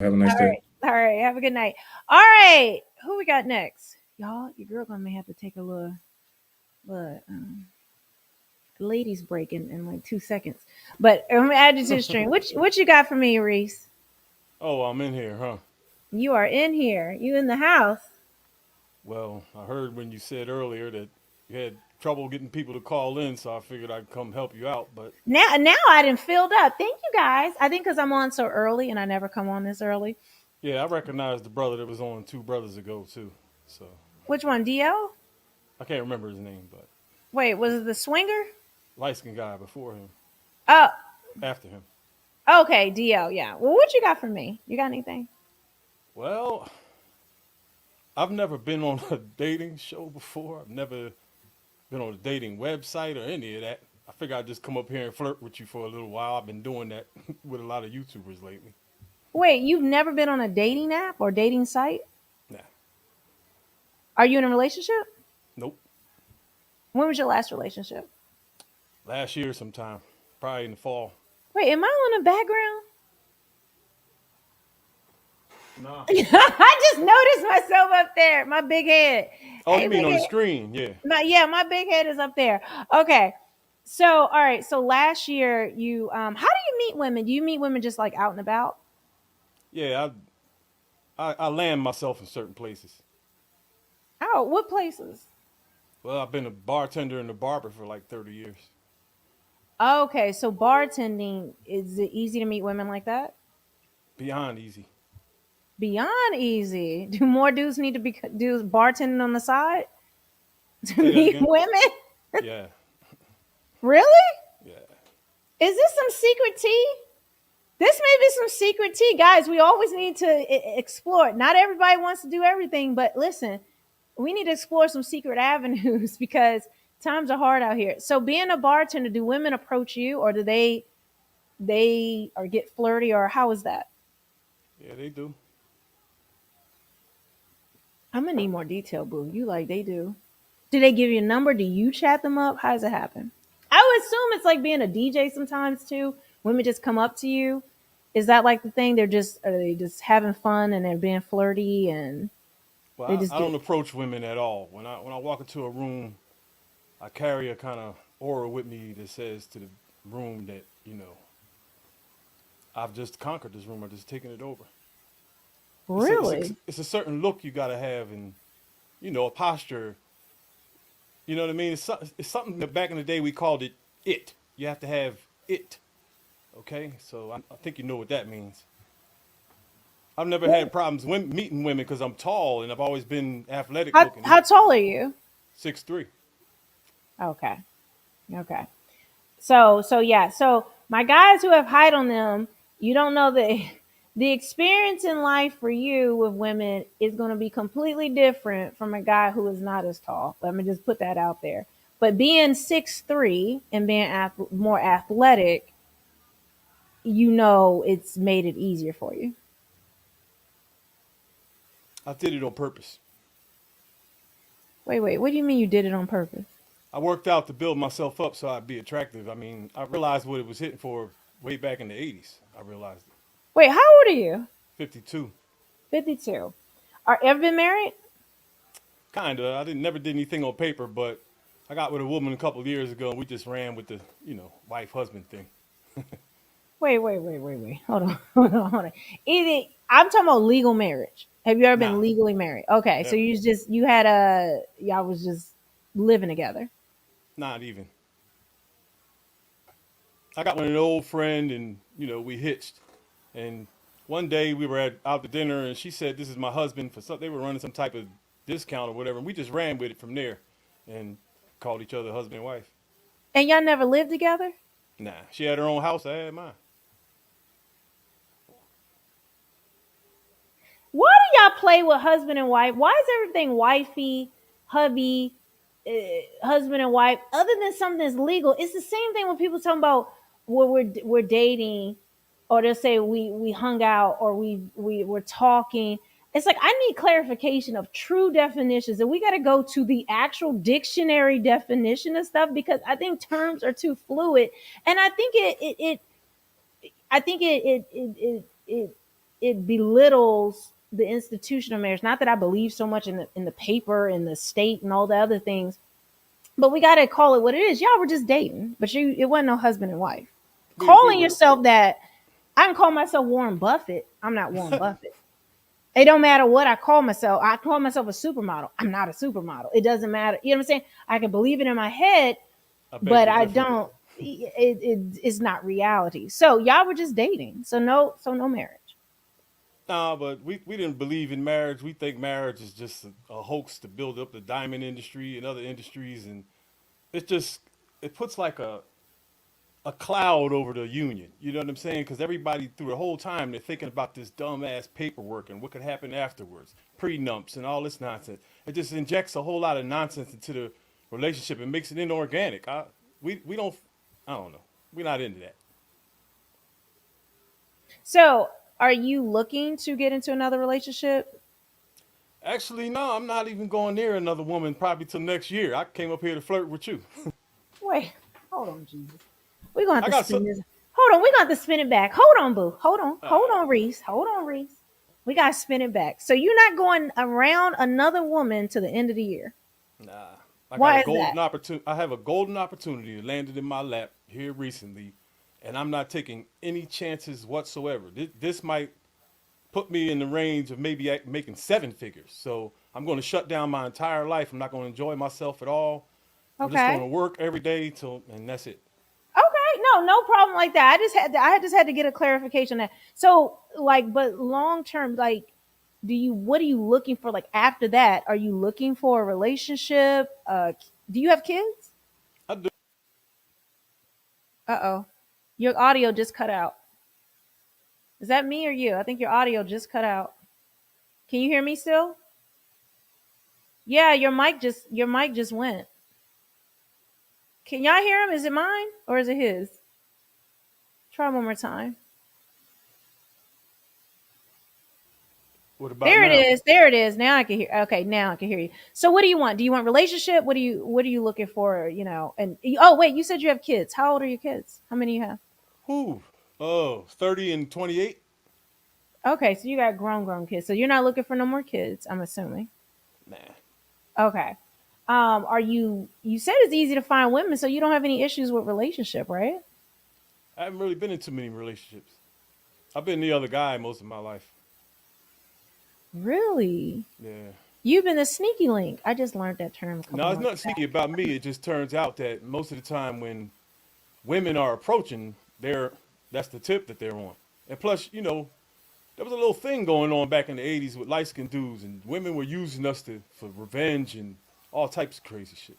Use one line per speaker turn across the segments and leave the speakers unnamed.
Have a nice
All
day.
right. All right. Have a good night. All right. Who we got next? Y'all, your girl gonna may have to take a little ladies break in like 2 seconds. But I'm gonna add you to the stream. What you got for me, Reese?
Oh, I'm in here, huh?
You are in here. You in the house.
Well, I heard when you said earlier that you had trouble getting people to call in, so I figured I'd come help you out. But
Now I didn't filled up. Thank you guys. I think because I'm on so early and I never come on this early.
yeah, I recognized the brother that was on two brothers ago too. So
Which one, DL?
I can't remember his name, but
Wait, was it the swinger?
light skinned guy before him,
Oh,
after him.
okay, DL. Yeah. Well, what you got for me? You got anything?
Well, I've never been on a dating show before. I've never been on a dating website or any of that. I figure I'd just come up here and flirt with you for a little while. I've been doing that with a lot of YouTubers lately.
Wait, you've never been on a dating app or dating site?
Nah,
Are you in a relationship?
nope.
When was your last relationship?
Last year sometime, probably in the fall.
Wait, am I on the background?
Nah.
I just noticed myself up there. My big head.
Oh,
Hey,
you mean
big
on the
head.
screen? Yeah.
My big head is up there. Okay. So, all right. So last year, how do you meet women? Do you meet women just like out and about?
Yeah, I land myself in certain places.
Oh, what places?
Well, I've been a bartender and a barber for like 30 years.
Okay, so bartending, is it easy to meet women like that?
Beyond easy.
Beyond easy. Do more dudes need to be do bartending on the side to
Say that
meet
again?
women?
Yeah,
Really?
yeah.
Is this some secret tea? This may be some secret tea, guys. We always need to explore. Not everybody wants to do everything, but listen, we need to explore some secret avenues because times are hard out here. So, being a bartender, do women approach you, or do they or get flirty, or how is that?
Yeah, they do.
I'm gonna need more detail, boo. You like they do? Do they give you a number? Do you chat them up? How does it happen? I would assume it's like being a DJ sometimes too. Women just come up to you. Is that like the thing? Are they just having fun and they're being flirty and they
Well,
just
I don't
get
approach women at all. When I walk into a room, I carry a kind of aura with me that says to the room that I've just conquered this room. I've just taken it over.
really?
It's a certain look you got to have, and a posture. You know what I mean? It's something that back in the day we called it it. You have to have it. Okay, so I think you know what that means. I've never had problems meeting women because I'm tall and I've always been athletic looking.
How tall are you?
6'3".
Okay. Okay. So yeah. So my guys who have height on them, you don't know the the experience in life for you with women is going to be completely different from a guy who is not as tall. Let me just put that out there. But being 6'3" and being more athletic, it's made it easier for you.
I did it on purpose.
Wait. What do you mean you did it on purpose?
I worked out to build myself up so I'd be attractive. I mean, I realized what it was hitting for way back in the 80s. I realized it.
Wait, how old are you?
52.
52. Are ever been married?
Kinda. I didn't never did anything on paper, but I got with a woman a couple of years ago and we just ran with the, wife husband thing.
Wait. Hold on. Either I'm talking about legal marriage. Have you ever
Nah,
been legally married? Okay, so
never.
y'all was just living together.
Not even. I got with an old friend and, we hitched. And one day we were out to dinner and she said, "This is my husband." They were running some type of discount or whatever. And we just ran with it from there and called each other husband and wife.
And y'all never lived together?
Nah, she had her own house. I had mine.
Why do y'all play with husband and wife? Why is everything wifey, hubby, husband and wife? Other than something that's legal, it's the same thing when people talking about where we're dating, or they'll say we hung out or we were talking. It's like I need clarification of true definitions, and we got to go to the actual dictionary definition of stuff because I think terms are too fluid, and I think it it belittles the institution of marriage. Not that I believe so much in the paper and the state and all the other things, but we got to call it what it is. Y'all were just dating, but it wasn't no husband and wife.
We
Calling
were.
yourself that, I can call myself Warren Buffett. I'm not Warren Buffett. It don't matter what I call myself. I call myself a supermodel. I'm not a supermodel. It doesn't matter. You know what I'm saying? I can believe it in my head,
I beg
but
to
I
differ.
don't. It's not reality. So y'all were just dating. So no marriage.
Nah, but we didn't believe in marriage. We think marriage is just a hoax to build up the diamond industry and other industries, and it just it puts like a cloud over the union. You know what I'm saying? Because everybody through the whole time they're thinking about this dumbass paperwork and what could happen afterwards, prenups and all this nonsense. It just injects a whole lot of nonsense into the relationship and makes it inorganic. We don't. I don't know. We're not into that.
So are you looking to get into another relationship?
Actually, no, I'm not even going near another woman probably till next year. I came up here to flirt with you.
Wait, hold on, Jesus. We're gonna have
I
to
got so.
spin this. Hold on, we're gonna have to spin it back. Hold on, boo. Hold on.
All
Hold
right.
on, Reece. Hold on, Reece. We gotta spin it back. So you're not going around another woman to the end of the year.
Nah, I got a
Why is that?
golden opportunity. I have a golden opportunity that landed in my lap here recently, and I'm not taking any chances whatsoever. This might put me in the range of maybe making seven figures. So I'm going to shut down my entire life. I'm not going to enjoy myself at all. I'm just going
Okay.
to work every day till, and that's it.
Okay. No problem like that. I just had to get a clarification on that. So like, but long term, like, what are you looking for? Like after that, are you looking for a relationship? Do you have kids?
I do.
Uh-oh. Your audio just cut out. Is that me or you? I think your audio just cut out. Can you hear me still? Yeah, your mic just went. Can y'all hear him? Is it mine or is it his? Try one more time.
What about
There it
now?
is. There it is. Now I can hear. Okay, now I can hear you. So what do you want? Do you want relationship? What are you looking for, And oh wait, you said you have kids. How old are your kids? How many you have?
Who? Oh, 30 and 28?
Okay, so you got grown kids. So you're not looking for no more kids, I'm assuming.
Nah.
Okay. You said it's easy to find women, so you don't have any issues with relationship, right?
I haven't really been in too many relationships. I've been the other guy most of my life.
Really?
Yeah.
You've been the sneaky link. I just learned that term a couple
No, it's
months
nothing sneaky
back.
about me. It just turns out that most of the time when women are approaching, that's the tip that they're on. And plus, there was a little thing going on back in the '80s with light skinned dudes, and women were using us for revenge and all types of crazy shit.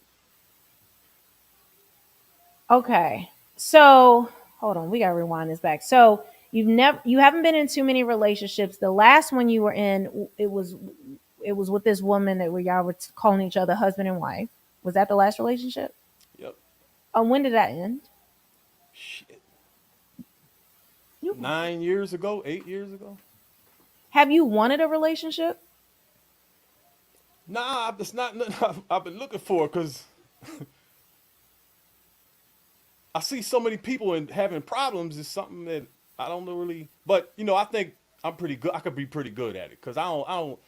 Okay. So hold on, we gotta rewind this back. So you haven't been in too many relationships. The last one you were in, it was with this woman that where y'all were calling each other husband and wife. Was that the last relationship?
Yep.
When did that end?
Shit.
You
9 years ago, 8 years ago.
have you wanted a relationship?
Nah, it's not nothing I've been looking for because I see so many people and having problems is something that I don't know really. But I think I'm pretty good. I could be pretty good at it because I don't.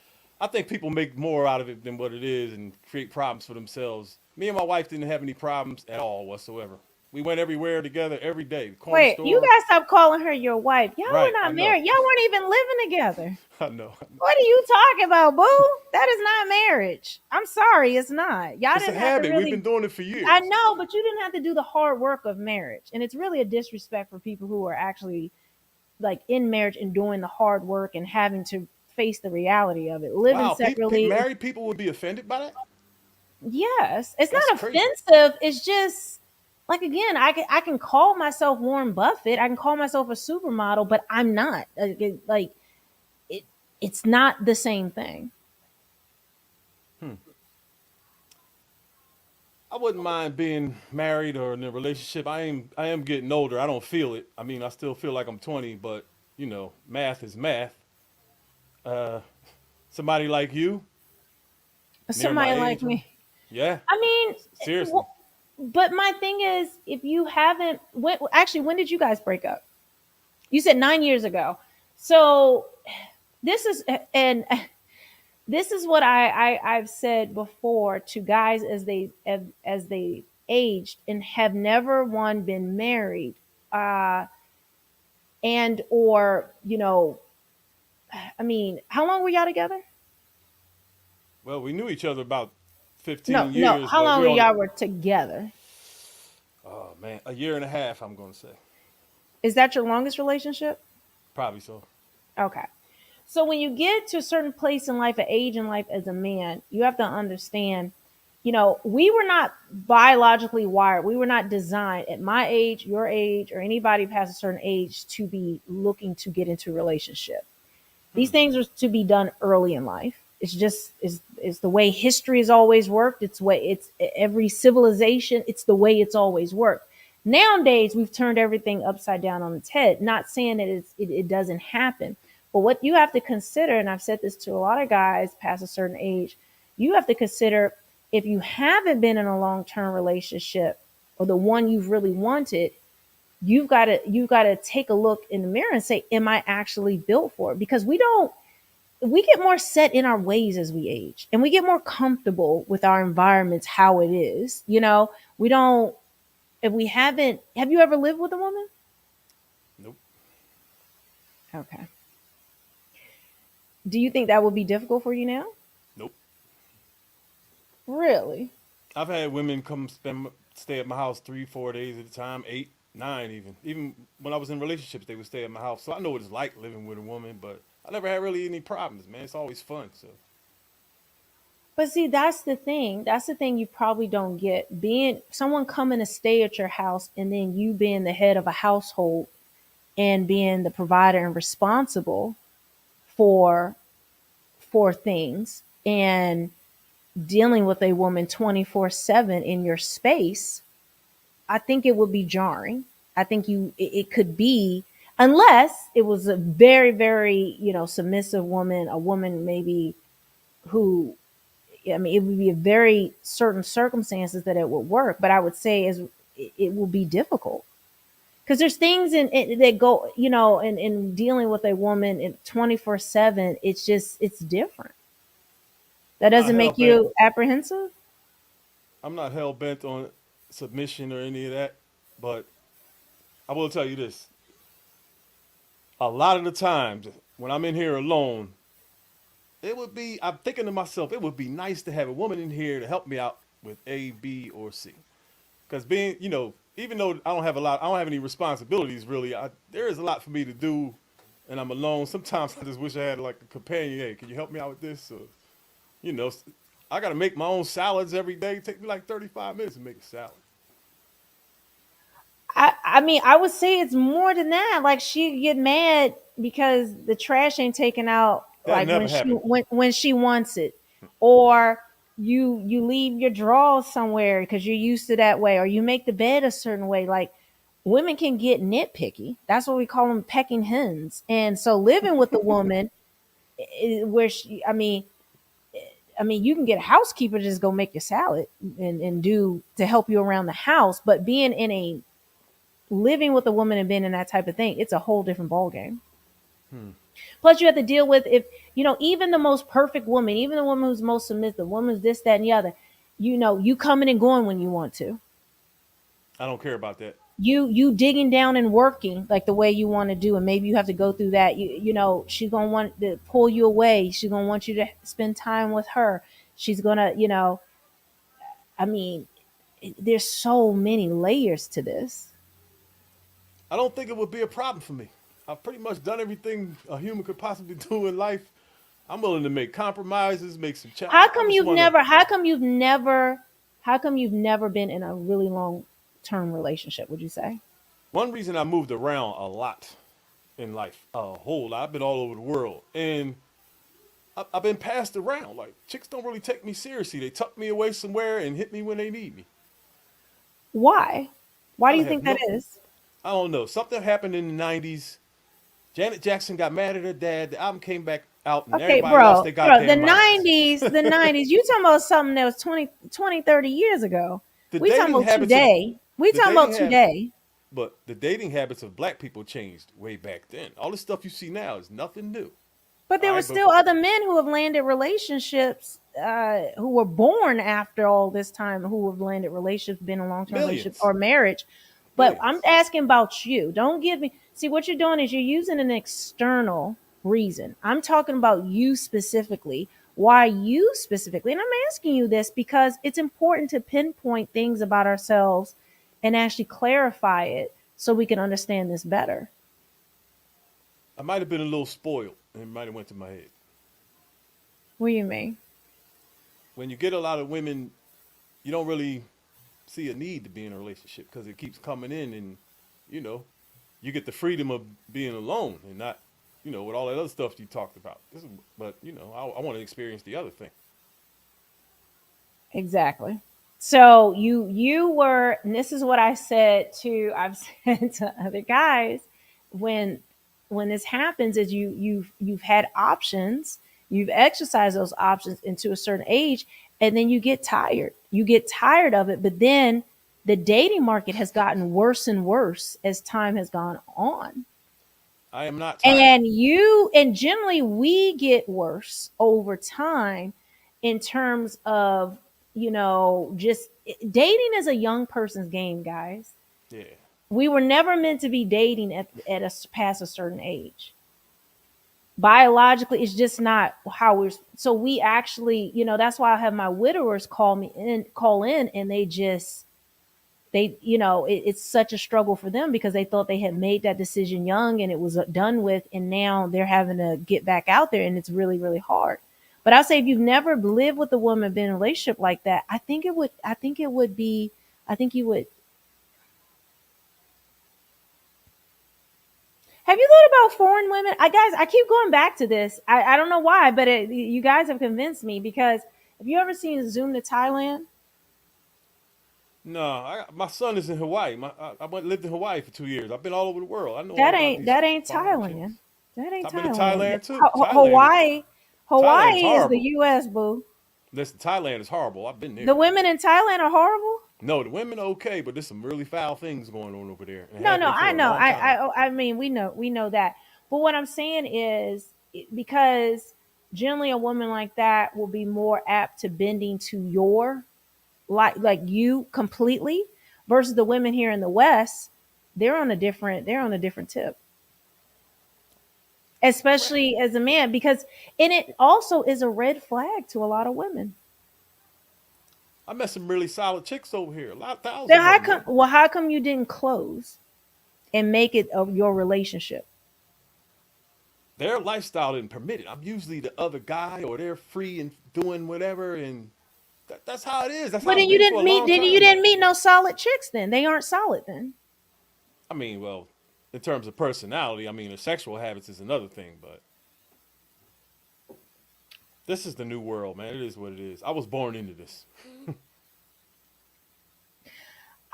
I think people make more out of it than what it is and create problems for themselves. Me and my wife didn't have any problems at all whatsoever. We went everywhere together every day. The corner
Wait, you
store.
gotta stop calling her your wife. Y'all were
Right, I
not
know.
married. Y'all weren't even living together.
I know.
What are you talking about, boo? That is not marriage. I'm sorry, it's not. Y'all
It's a
didn't have to
habit. We've been
really.
doing it for
I
years.
know, but you didn't have to do the hard work of marriage. And it's really a disrespect for people who are actually like in marriage and doing the hard work and having to face the reality of it. Living
Wow,
separately.
married people would be offended by that.
Yes, it's
That's
not
crazy.
offensive. It's just like, again, I can call myself Warren Buffett. I can call myself a supermodel, but I'm not. It, it's not the same thing.
Hmm. I wouldn't mind being married or in a relationship. I am getting older. I don't feel it. I mean, I still feel like I'm 20, but math is math. Uh, Somebody like you, near my
Somebody like
age,
me.
yeah,
I mean,
seriously.
well, but my thing is, if you haven't, actually, when did you guys break up? You said 9 years ago. So this is and this is what I've said before to guys as they aged and have never one been married, uh and or I mean, how long were y'all together?
Well, we knew each other about
No,
15
no,
years,
how
but
long
we
were
only,
y'all were together?
oh man, a year and a half, I'm going to say.
Is that your longest relationship?
Probably so.
Okay. So when you get to a certain place in life, an age in life as a man, you have to understand, we were not biologically wired. We were not designed at my age, your age, or anybody past a certain age to be looking to get into a relationship. These
Hmm.
things are to be done early in life. It's just is the way history has always worked. It's way it's every civilization. It's the way it's always worked. Nowadays, we've turned everything upside down on its head. Not saying that it doesn't happen, but what you have to consider, and I've said this to a lot of guys past a certain age, you have to consider if you haven't been in a long term relationship or the one you've really wanted, you've got to take a look in the mirror and say, am I actually built for it? Because we get more set in our ways as we age and we get more comfortable with our environments how it is. We don't if we haven't have you ever lived with a woman?
Nope.
Okay. Do you think that would be difficult for you now?
Nope.
Really?
I've had women come stay at my house 3, 4 days at a time, 8, 9 even. Even when I was in relationships, they would stay at my house. So I know what it's like living with a woman, but I never had really any problems, man. It's always fun. So
But see, that's the thing. That's the thing you probably don't get. Being someone coming to stay at your house and then you being the head of a household and being the provider and responsible for things and dealing with a woman 24/7 in your space, I think it would be jarring. I think it could be, unless it was a very, very, submissive woman, a woman maybe who, I mean, it would be a very certain circumstances that it would work, but I would say is it will be difficult because there's things in that go, in dealing with a woman in 24/7. It's different. That
I'm not
doesn't
hell
make
bent.
you apprehensive.
I'm not hell bent on submission or any of that. But I will tell you this: a lot of the times when I'm in here alone, it would be. I'm thinking to myself, it would be nice to have a woman in here to help me out with A, B, or C. Because being, even though I don't have any responsibilities really. There is a lot for me to do, and I'm alone. Sometimes I just wish I had like a companion. Hey, can you help me out with this? Or, you know, I got to make my own salads every day. It take me like 35 minutes to make a salad.
I mean, I would say it's more than that. Like she get mad because the trash ain't taken out
That
like
never happened.
when she wants it, or you leave your drawers somewhere because you're used to that way, or you make the bed a certain way. Like women can get nitpicky. That's what we call them, pecking hens. And so living with the woman, where I mean, you can get a housekeeper to just go make your salad and do to help you around the house, but being in a living with a woman and being in that type of thing, it's a whole different ball game.
Hmm.
Plus, you have to deal with if even the most perfect woman, even the woman who's most submissive, the woman who's this, that, and the other. You coming and going when you want to.
I don't care about that.
You digging down and working like the way you want to do, and maybe you have to go through that. She's gonna want to pull you away. She's gonna want you to spend time with her. She's gonna, I mean, there's so many layers to this.
I don't think it would be a problem for me. I've pretty much done everything a human could possibly do in life. I'm willing to make compromises, make some.
How
I
come
just
you've
want to.
never? How come you've never? How come you've never been in a really long term relationship? Would you say?
One reason I moved around a lot in life, a whole lot. I've been all over the world, and I've been passed around. Like chicks don't really take me seriously. They tuck me away somewhere and hit me when they need me.
Why? Why
I
do
don't
you
have
think that
no.
is?
I don't know. Something happened in the '90s. Janet Jackson got mad at her dad. The album came back out, and
Okay,
everybody lost their
bro, the
goddamn minds.
90s, the 90s, you talking about something that was 30 years ago.
the
We talking
dating
about
habits of
today. We
the
talking
dating
about
have,
today.
but the dating habits of black people changed way back then. All the stuff you see now is nothing new.
But
All
there were
right, but
still other men who have landed relationships, who were born after all this time, who have landed relationships, been in long term relationships
millions,
or marriage. But I'm
millions.
asking about you. Don't give me. See, what you're doing is you're using an external reason. I'm talking about you specifically. Why you specifically? And I'm asking you this because it's important to pinpoint things about ourselves and actually clarify it so we can understand this better.
I might have been a little spoiled, and it might have went to my head.
What do you mean?
When you get a lot of women, you don't really see a need to be in a relationship because it keeps coming in, and you know, you get the freedom of being alone and not, with all that other stuff you talked about. But I want to experience the other thing.
Exactly. So you were, and this is what I've said to other guys when this happens is you've had options, you've exercised those options into a certain age, and then you get tired. You get tired of it, but then the dating market has gotten worse and worse as time has gone on.
I am not tired.
And generally we get worse over time in terms of, just dating is a young person's game, guys.
Yeah,
We were never meant to be dating at a past a certain age. Biologically, it's just not how we're. So we actually, that's why I have my widowers call in, and it's such a struggle for them because they thought they had made that decision young and it was done with, and now they're having to get back out there, and it's really, really hard. But I'll say if you've never lived with a woman, been in a relationship like that, I think you would. Have you thought about foreign women? I keep going back to this. I don't know why, but you guys have convinced me because have you ever seen Zoom to Thailand?
no, my son is in Hawaii. I went lived in Hawaii for 2 years. I've been all over the world. I know all about these
That ain't
foreign chicks.
Thailand. That ain't
I've been to
Thailand.
Thailand too.
Hawaii,
Thailand is
Hawaii is the
horrible.
U.S. boo.
Listen, Thailand is horrible. I've been
The
there.
women in Thailand are horrible.
No, the women are okay, but there's some really foul things going on over there, and
No,
have
no,
been
I
for a
know.
long time.
I mean, we know that. But what I'm saying is because generally a woman like that will be more apt to bending to your like you completely versus the women here in the West. They're on a different tip,
Correct.
especially as a man, because and it also is a red flag to a lot of women.
I met some really solid chicks over here. A lot,
Then
thousands of
how
them,
come?
man.
Well, how come you didn't close and make it of your relationship?
Their lifestyle didn't permit it. I'm usually the other guy, or they're free and doing whatever, and that's how it is. That's
But
how it's
then you
been for
didn't
a
meet.
long
Then you
time, though.
didn't meet no solid chicks. Then they aren't solid. Then
I mean, well, in terms of personality, I mean, the sexual habits is another thing, but this is the new world, man. It is what it is. I was born into this.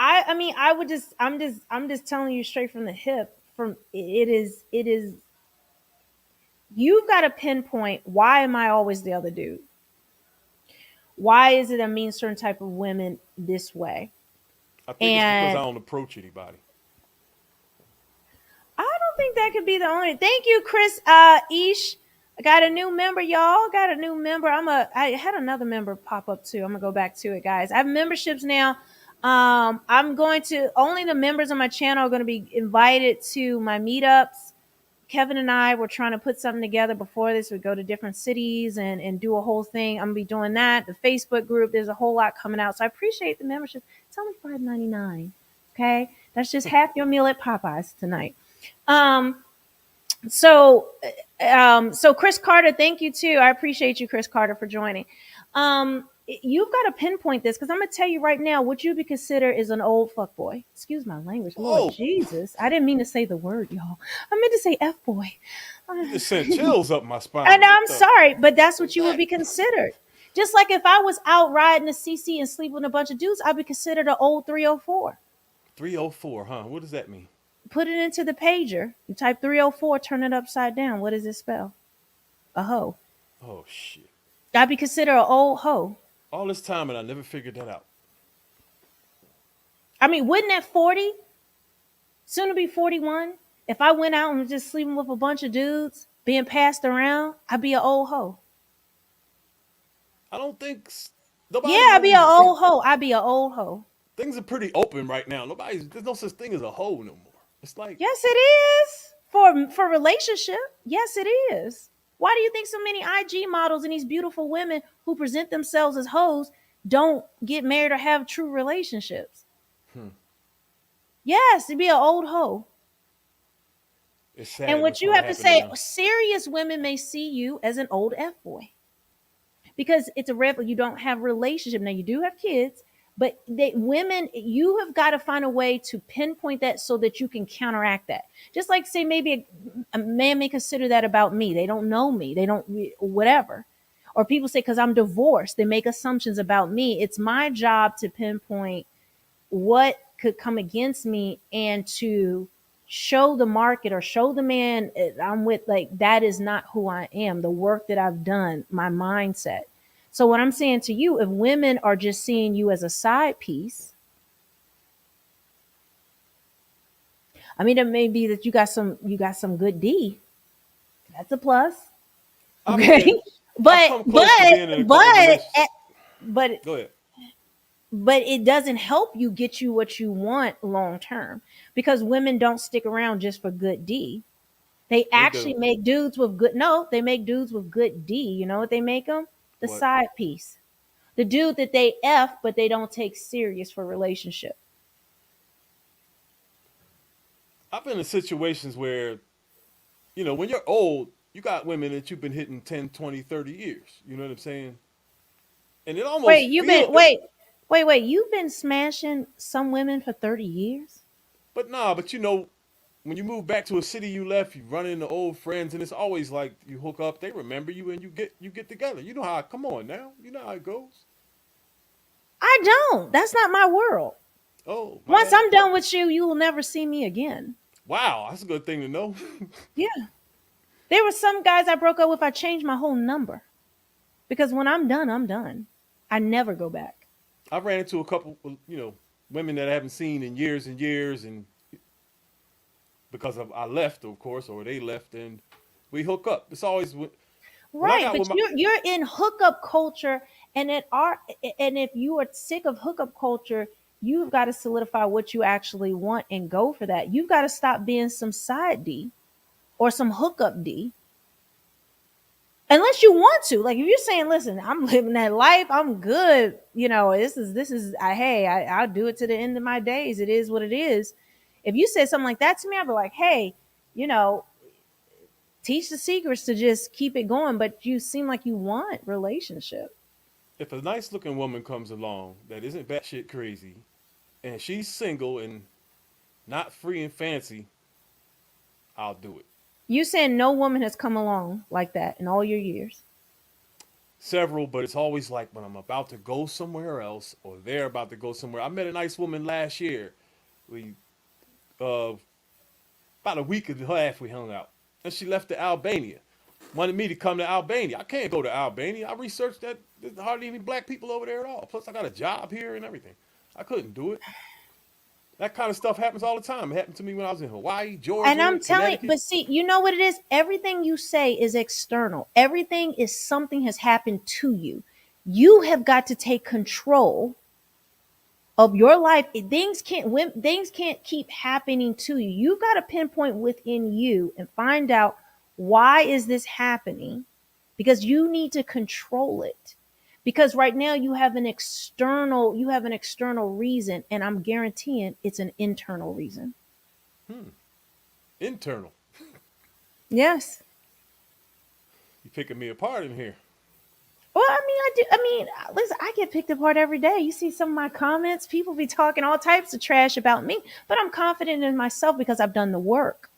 I mean, I'm just telling you straight from the hip. From it is. You've got to pinpoint why am I always the other dude? Why is it I mean certain type of women this way?
I think it's because I
And
don't approach anybody.
I don't think that could be the only. Thank you, Chris. Ish. I got a new member, y'all. Got a new member. I had another member pop up too. I'm gonna go back to it, guys. I have memberships now. I'm going to only the members on my channel are going to be invited to my meetups. Kevin and I were trying to put something together before this. We go to different cities and do a whole thing. I'm gonna be doing that. The Facebook group, there's a whole lot coming out. So I appreciate the membership. It's only $5.99. Okay. That's just half your meal at Popeyes tonight. Um, so so Chris Carter, thank you too. I appreciate you, Chris Carter, for joining. You've got to pinpoint this because I'm gonna tell you right now what you would consider is an old fuck boy. Excuse my language, Lord
Whoa,
Jesus. I didn't mean to say the word, y'all. I meant to say F boy.
you just sent chills up my
And
spine. What
I'm
the
sorry, but that's
was
what you would
that?
be considered. Just like if I was out riding a CC and sleeping with a bunch of dudes, I'd be considered an old 304.
304, huh? What does that mean?
Put it into the pager. You type 304, turn it upside down. What does it spell? A hoe.
Oh shit!
I'd be considered an old hoe.
All this time and I never figured that out.
I mean, wouldn't at 40, soon to be 41, if I went out and was just sleeping with a bunch of dudes, being passed around, I'd be an old hoe.
I don't think
Yeah,
nobody
I'd be an
really.
old hoe. I'd be an old hoe.
Things are pretty open right now. There's no such thing as a hoe no more. It's like,
Yes, it is for relationship. Yes, it is. Why do you think so many IG models and these beautiful women who present themselves as hoes don't get married or have true relationships?
hmm,
Yes, to be an old hoe.
it's
And
sad
what
what's
you
going to
have to
happen
say,
now.
serious women may see you as an old F boy because it's a red flag. You don't have relationship. Now you do have kids, but women, you have got to find a way to pinpoint that so that you can counteract that. Just like say maybe a man may consider that about me. They don't know me. They don't whatever. Or people say because I'm divorced, they make assumptions about me. It's my job to pinpoint what could come against me and to show the market or show the man I'm with, like, that is not who I am, the work that I've done, my mindset. So what I'm saying to you, if women are just seeing you as a side piece, I mean, it may be that you got some good D. That's a plus.
I've
Okay.
had, I've
but
come close to
but
being in a couple
but
relationships.
but
Go ahead.
but it doesn't help you get you what you want long term, because women don't stick around just for good D. They
They
actually
do.
make dudes with good, no, they make dudes with good D. You know what they make them? The
What?
side piece. The dude that they F, but they don't take serious for relationship.
I've been in situations where, when you're old, you got women that you've been hitting 10, 20, 30 years. You know what I'm saying? And it almost
Wait, you've
feel
been,
it,
wait, you've been smashing some women for 30 years?
but nah, but when you move back to a city you left, you run into old friends, and it's always like you hook up, they remember you, and you get together. You know how? Come on now, you know how it goes.
I don't. That's not my world.
Oh, my
Once
bad.
I'm done with you, you will never see me again.
Wow, that's a good thing to know.
Yeah. There were some guys I broke up with, I changed my whole number. Because when I'm done, I'm done. I never go back.
I ran into a couple, women that I haven't seen in years and years, and because I left, of course, or they left, and we hook up. It's always when I
Right,
got
but
with my.
you're in hookup culture, and if you are sick of hookup culture, you've got to solidify what you actually want and go for that. You've got to stop being some side D or some hookup D, unless you want to. Like if you're saying, "Listen, I'm living that life. I'm good. This is. I'll do it to the end of my days. It is what it is." If you said something like that to me, I'd be like, "Hey, you know, teach the secrets to just keep it going." But you seem like you want relationship.
If a nice looking woman comes along that isn't batshit crazy, and she's single and not free and fancy, I'll do it.
You saying no woman has come along like that in all your years?
Several, but it's always like when I'm about to go somewhere else or they're about to go somewhere. I met a nice woman last year. We uh about a week and a half we hung out. And she left to Albania. Wanted me to come to Albania. I can't go to Albania. I researched that there's hardly any black people over there at all. Plus I got a job here and everything. I couldn't do it. That kind of stuff happens all the time. It happened to me when I was in Hawaii,
And
Georgia,
I'm telling,
Connecticut.
but see, you know what it is? Everything you say is external. Everything is something has happened to you. You have got to take control of your life. Things can't keep happening to you. You've got to pinpoint within you and find out, why is this happening? Because you need to control it. Because right now you have an external reason, and I'm guaranteeing it's an internal reason.
Hmm. Internal.
Yes.
You picking me apart in here.
Well, I mean, I do. I mean, listen, I get picked apart every day. You see some of my comments, people be talking all types of trash about me, but I'm confident in myself because I've done the work.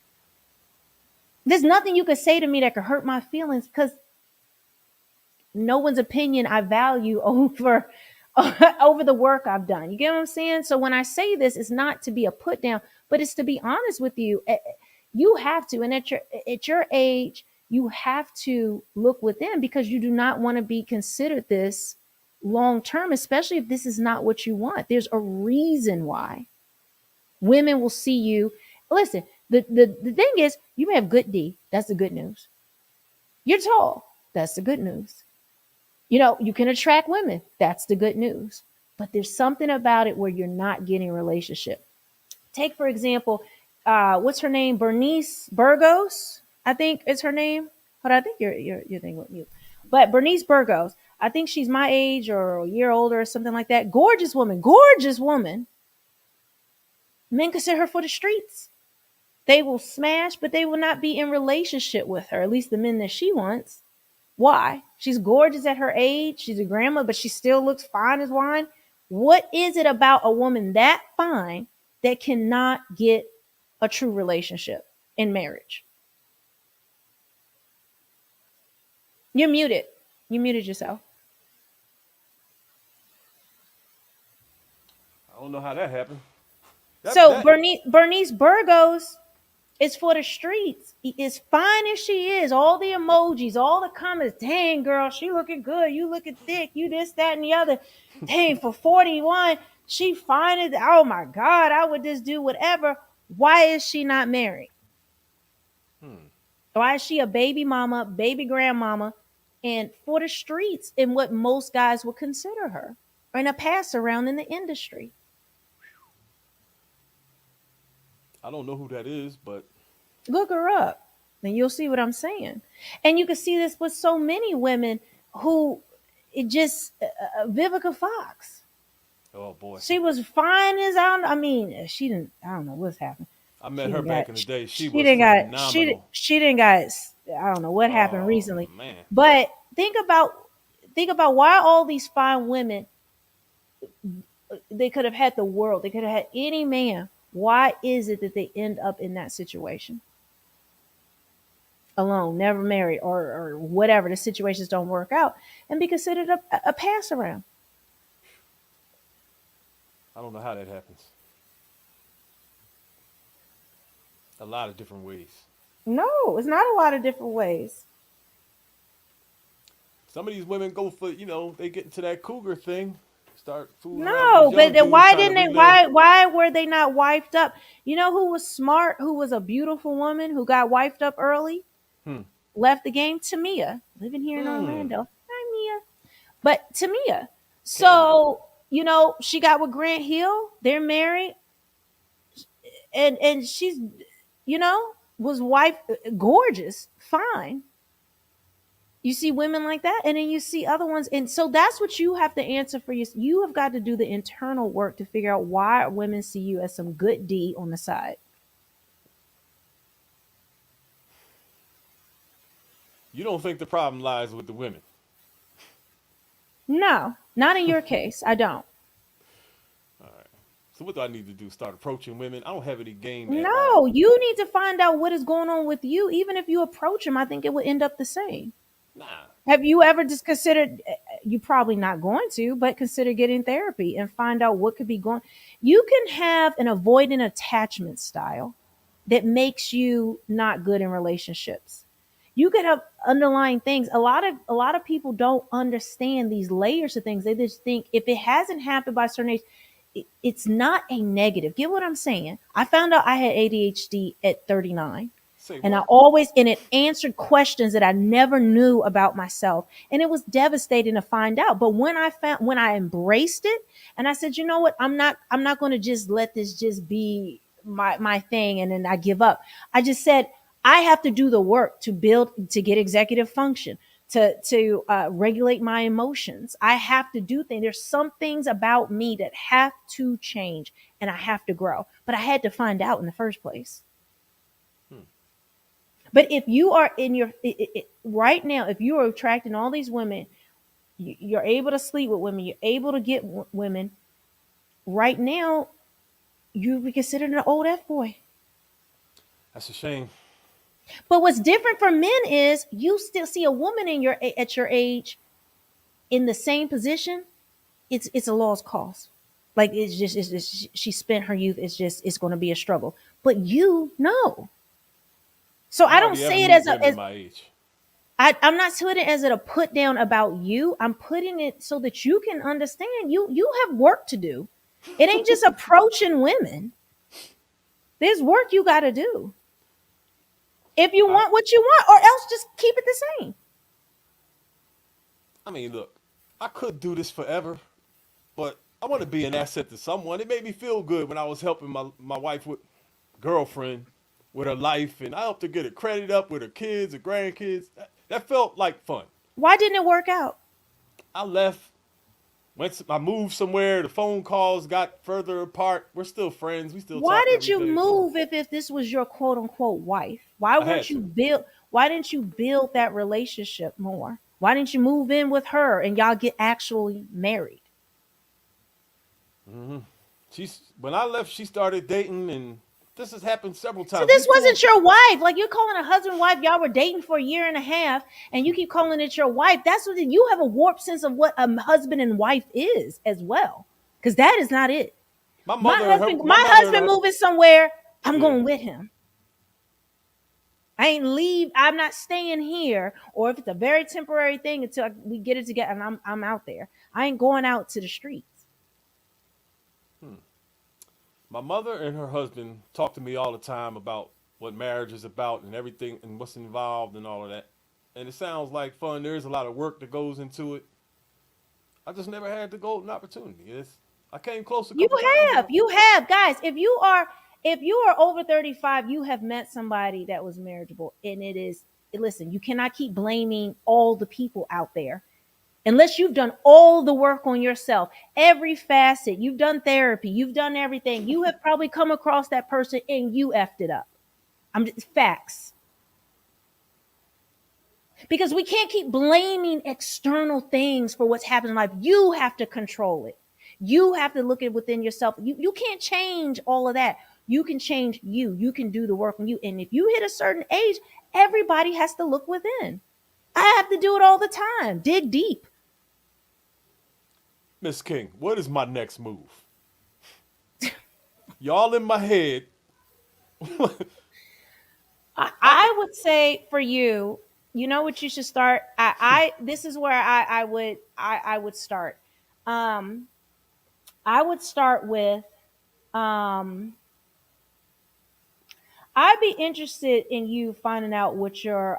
There's nothing you could say to me that could hurt my feelings, because no one's opinion I value over over the work I've done. You get what I'm saying? So when I say this, it's not to be a put down, but it's to be honest with you. You have to, and at your age, you have to look within, because you do not want to be considered this long term, especially if this is not what you want. There's a reason why women will see you. Listen, the thing is, you may have good D. That's the good news. You're tall. That's the good news. You know, you can attract women. That's the good news. But there's something about it where you're not getting a relationship. Take, for example, what's her name? Bernice Burgos, I think is her name. But I think you're thinking with you. But Bernice Burgos, I think she's my age or a year older or something like that. Gorgeous woman, gorgeous woman. Men consider her for the streets. They will smash, but they will not be in relationship with her, at least the men that she wants. Why? She's gorgeous at her age. She's a grandma, but she still looks fine as wine. What is it about a woman that fine that cannot get a true relationship in marriage? You're muted. You muted yourself.
I don't know how that happened. That
So
that
Bernice Burgos is for the streets. As fine as she is, all the emojis, all the comments. Dang, girl, she looking good. You looking thick. You this, that, and the other. Dang, for 41, she fine as. Oh my God, I would just do whatever. Why is she not married?
hmm.
Why is she a baby mama, baby grandmama, and for the streets in what most guys would consider her, and a pass around in the industry?
I don't know who that is, but
Look her up, and you'll see what I'm saying. And you can see this with so many women who it just Vivica Fox.
oh boy,
She was fine as I mean, she didn't. I don't know what's happened.
I met
She
her
didn't got.
back in the day. She
She
was
didn't got.
phenomenal.
She didn't got. I don't know what happened
Oh
recently,
man,
but think about why all these fine women, they could have had the world. They could have had any man. Why is it that they end up in that situation? Alone, never married, or whatever. The situations don't work out and be considered a pass around.
I don't know how that happens. A lot of different ways.
No, it's not a lot of different ways.
Some of these women go for, they get into that cougar thing, start fooling around with these
No,
young
but
dudes
why
trying to
didn't they?
relive.
Why were they not wiped up? You know who was smart? Who was a beautiful woman who got wiped up early,
Hmm.
left the game? Tamia, living here in
Hmm.
Orlando. Hi, Mia. But Tamia.
Candy.
So she got with Grant Hill. They're married, and she's was wife gorgeous, fine. You see women like that, and then you see other ones, and so that's what you have to answer for you. You have got to do the internal work to figure out why women see you as some good D on the side.
You don't think the problem lies with the women?
No, not in your case. I don't.
All right. So what do I need to do? Start approaching women? I don't have any game at
No,
all.
you need to find out what is going on with you. Even if you approach them, I think it would end up the same.
Nah.
Have you ever just considered? You probably not going to, but consider getting therapy and find out what could be going. You can have an avoidant attachment style that makes you not good in relationships. You could have underlying things. A lot of people don't understand these layers of things. They just think if it hasn't happened by a certain age, it's not a negative. Get what I'm saying? I found out I had ADHD at 39.
Say
And I
what?
always, and it answered questions that I never knew about myself. And it was devastating to find out. But when I embraced it and I said, you know what, I'm not going to just let this just be my thing. And then I give up. I just said, I have to do the work to build, to get executive function, to regulate my emotions. I have to do things. There's some things about me that have to change and I have to grow, but I had to find out in the first place.
Hmm.
But if you are in right now, if you are attracting all these women, you're able to sleep with women, you're able to get women. Right now, you be considered an old F boy.
That's a shame.
But what's different for men is you still see a woman at your age in the same position. It's a lost cause. Like it's just she spent her youth. It's going to be a struggle. But you know, so
I
I don't
hardly ever
say it
meet
as
women my age.
I'm not putting it as a put down about you. I'm putting it so that you can understand you have work to do. It ain't just approaching women. There's work you got to do. If you
I
want what you want, or else just keep it the same.
I mean, look, I could do this forever, but I want to be an asset to someone. It made me feel good when I was helping my wife with girlfriend with her life, and I helped her get her credit up with her kids, her grandkids. That felt like fun.
Why didn't it work out?
I left, I moved somewhere. The phone calls got further apart. We're still friends. We still
Why
talk
did
every
you
day. But
move if this was your quote unquote wife? Why
I
weren't
had
you
to.
build why didn't you build that relationship more? Why didn't you move in with her and y'all get actually married?
Hmm. She's when I left, she started dating, and this has happened several
So
times. We
this
pulled.
wasn't your wife. Like you're calling a husband wife, y'all were dating for a year and a half, and you keep calling it your wife. That's what you have a warped sense of what a husband and wife is as well. Because that is not it.
My
My
mother and
husband
her.
moving somewhere, I'm
Yeah.
going with him. I ain't leave. I'm not staying here. Or if it's a very temporary thing until we get it together, and I'm out there. I ain't going out to the streets.
Hmm. My mother and her husband talk to me all the time about what marriage is about and everything and what's involved and all of that. And it sounds like fun. There's a lot of work that goes into it. I just never had the golden opportunity. I came close a couple times, and
You have, guys. If you are over 35, you have met somebody that was marriageable, and it is. Listen, you cannot keep blaming all the people out there unless you've done all the work on yourself, every facet. You've done therapy, you've done everything. You have probably come across that person and you effed it up. I'm just facts. Because we can't keep blaming external things for what's happening in life. You have to control it. You have to look at within yourself. You can't change all of that. You can change you. You can do the work on you. And if you hit a certain age, everybody has to look within. I have to do it all the time. Dig deep.
Miss King, what is my next move? Y'all in my head. I
I would say for you, you know what you should start. I this is where I would start. Um, I would start with um I'd be interested in you finding out what your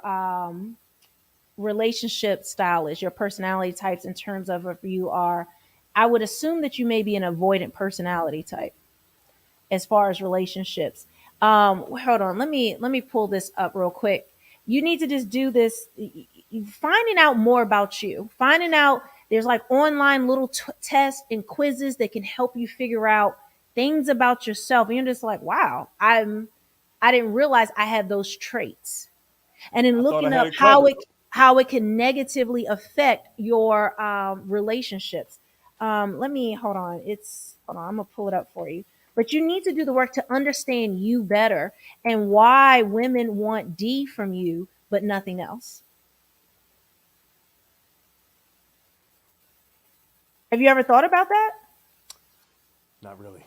relationship style is, your personality types in terms of if you are. I would assume that you may be an avoidant personality type as far as relationships. Hold on, let me pull this up real quick. You need to just do this, finding out more about you, finding out there's like online little tests and quizzes that can help you figure out things about yourself. And you're just like, wow, I didn't realize I had those traits. And in
thought I
looking
had
up
it covered.
how it can negatively affect your relationships. Let me hold on. It's hold on. I'm gonna pull it up for you. But you need to do the work to understand you better and why women want D from you, but nothing else. Have you ever thought about that?
Not really.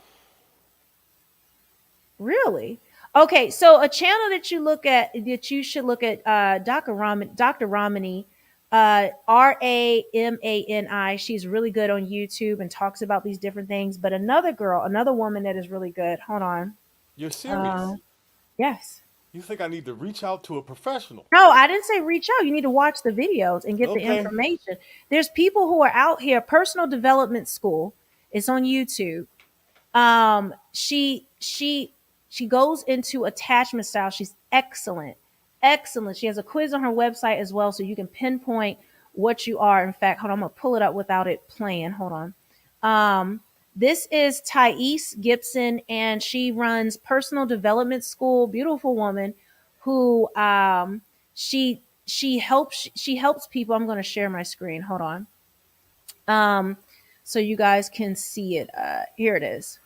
Really? Okay, so a channel that you should look at, Dr. Ramani, Ramani. She's really good on YouTube and talks about these different things. But another woman that is really good. Hold on.
You're
Uh,
serious?
yes.
You think I need to reach out to a professional?
No, I didn't say reach out. You need to watch the videos and get the
Okay.
information. There's people who are out here. Personal Development School. It's on YouTube. She goes into attachment style. She's excellent. She has a quiz on her website as well, so you can pinpoint what you are. In fact, hold on, I'm gonna pull it up without it playing. Hold on. um this is Thais Gibson, and she runs Personal Development School. Beautiful woman who she helps people. I'm going to share my screen. Hold on. um so you guys can see it. Here it is.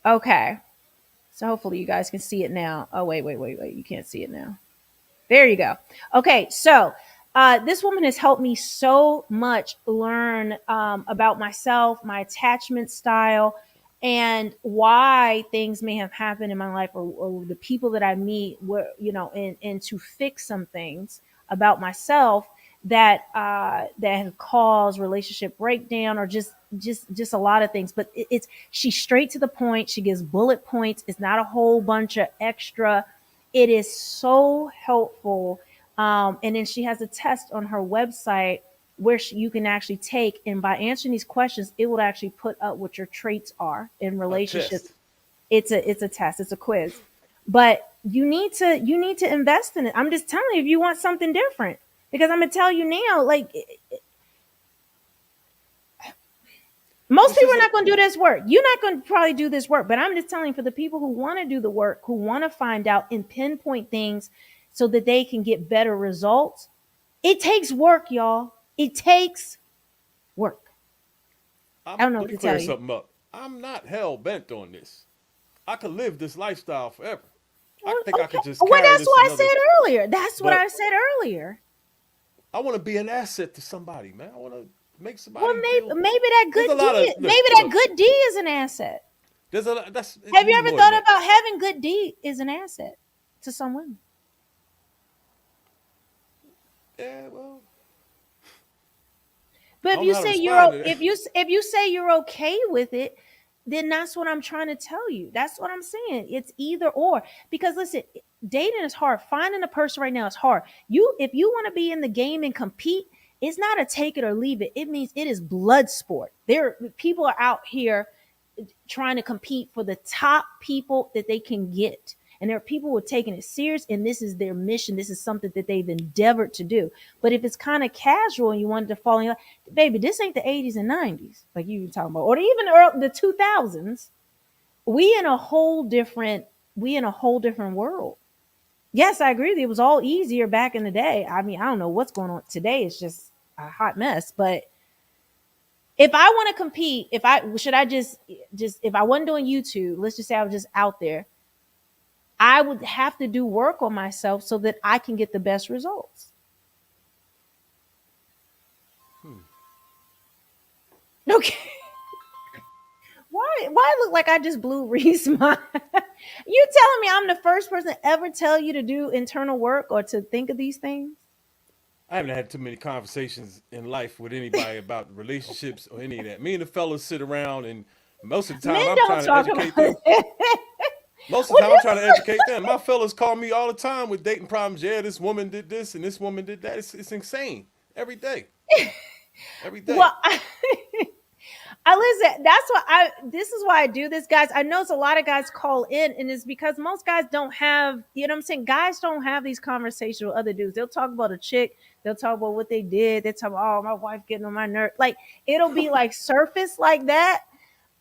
Okay. So hopefully you guys can see it now. Oh, wait. You can't see it now. There you go. Okay. So this woman has helped me so much learn about myself, my attachment style, and why things may have happened in my life, or the people that I meet, were, and to fix some things about myself that have caused relationship breakdown, or just a lot of things. But she's straight to the point. She gives bullet points. It's not a whole bunch of extra. It is so helpful. And then she has a test on her website where you can actually take, and by answering these questions, it will actually put up what your traits are in
A
relationships.
test.
It's a test, it's a quiz, but you need to invest in it. I'm just telling you, if you want something different, because I'm gonna tell you now, like, most
This
people
is
are
a
not going to do this work. You're not going to probably do this work, but I'm just telling you, for the people who want to do the work, who want to find out and pinpoint things so that they can get better results, it takes work, y'all. It takes work. I don't know
let
what
me
to
clear
tell you.
something up. I'm not hell bent on this. I could live this lifestyle forever. I think I
Okay.
could just
Well,
carry
that's
this
what I
another.
said earlier. That's what I
But
said earlier.
I want to be an asset to somebody, man. I want to make
Well,
somebody
maybe
feel.
maybe that
There's a
good
lot of
D, maybe that
look.
good D is an asset.
There's a lot. That's it
Have you
mean
ever
more than
thought
that.
about having good D is an asset to some women?
Yeah, well,
But
I
if
don't know
you
how to
say
respond to that.
if you say you're okay with it, then that's what I'm trying to tell you. That's what I'm saying. It's either or. Because listen, dating is hard. Finding a person right now is hard. If you want to be in the game and compete, it's not a take it or leave it. It means it is blood sport. There people are out here trying to compete for the top people that they can get. And there are people who are taking it serious, and this is their mission. This is something that they've endeavored to do. But if it's kind of casual and you wanted to fall in love, baby, this ain't the 80s and 90s, like you were talking about, or even the 2000s. We in a whole different we in a whole different world. Yes, I agree. It was all easier back in the day. I mean, I don't know what's going on today. It's just a hot mess. But if I want to compete, if I should I just if I wasn't doing YouTube, let's just say I was just out there, I would have to do work on myself so that I can get the best results.
Hmm.
Okay. Why look like I just blew Reese mind? You telling me I'm the first person to ever tell you to do internal work or to think of these things?
I haven't had too many conversations in life with anybody about relationships or any of that. Me and the fellas sit around, and most of the
Men
time I'm
don't
trying to
talk about
educate them.
it.
Most of
Well,
the time I'm trying to educate them. My fellas call me all the time with dating problems. Yeah, this woman did this and this woman did that. It's insane. Every day. Every day.
well, I listen. That's why I. This is why I do this, guys. I know it's a lot of guys call in, and it's because most guys don't have. You know what I'm saying? Guys don't have these conversations with other dudes. They'll talk about a chick. They'll talk about what they did. They talk about, oh, my wife getting on my nerve. Like it'll be like surface like that,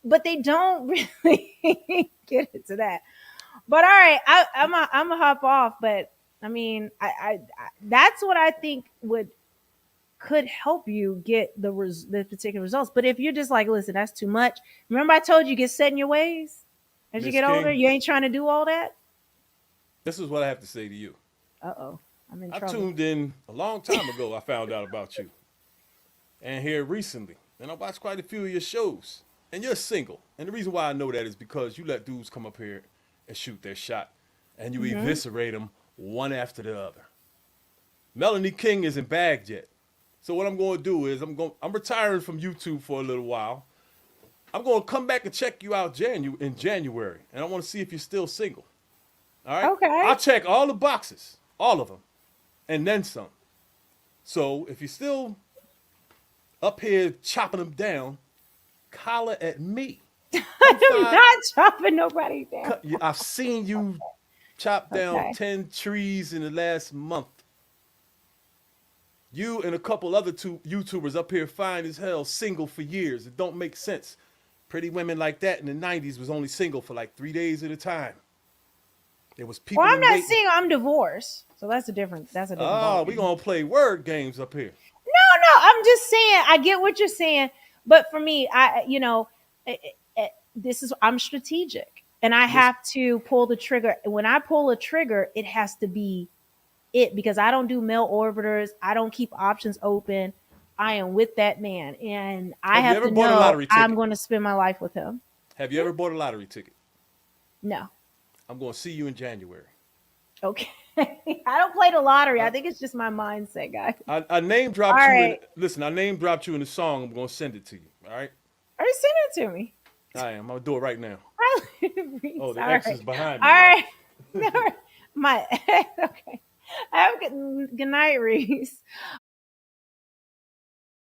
but they don't really get into that. But all right, I'm a hop off. But I mean, I that's what I think would could help you get the particular results. But if you're just like, listen, that's too much. Remember, I told you get set in your ways. As you
Miss
get older,
King,
you ain't trying to do all that.
this is what I have to say to you.
Uh-oh, I'm in
I
trouble.
tuned in a long time ago. I found out about you. And here recently. And I watched quite a few of your shows. And you're single. And the reason why I know that is because you let dudes come up here and shoot their shot. And you
Hmm.
eviscerate them one after the other. Melanie King isn't bagged yet. So what I'm going to do is I'm retiring from YouTube for a little while. I'm going to come back and check you out in January, and I want to see if you're still single. All right?
Okay.
I'll check all the boxes, all of them, and then some. So if you're still up here chopping them down, holler at me. Come
I'm
find.
not chopping nobody down.
I've seen you chop down
Okay.
10 trees in the last month. You and a couple other two YouTubers up here fine as hell, single for years. It don't make sense. Pretty women like that in the 90s was only single for like 3 days at a time. There was
Well,
people
I'm
in
not
waiting.
saying I'm divorced, so that's a different
Oh, we
ballgame.
gonna play word games up here.
No, I'm just saying. I get what you're saying, but for me, eh, this is I'm strategic, and I
Miss
have to pull the trigger. When I pull a trigger, it has to be it because I don't do mail orbiters. I don't keep options open. I am with that man, and I
Have you
have
ever
to
bought a
know
lottery
I'm
ticket?
going to spend my life with him.
Have you
Yeah.
ever bought a lottery ticket?
No.
I'm gonna see you in January.
Okay. I don't play the lottery. I
I,
think it's just my mindset, guys.
I name
All
dropped you in.
right.
Listen, I name dropped you in the song. I'm gonna send it to you. All right.
Are you sending it to me?
I am. I'm gonna do it right now.
Reese.
Oh, the
All
X
right.
is behind
All
me, right?
right. All right. My okay. Have a good night, Reese.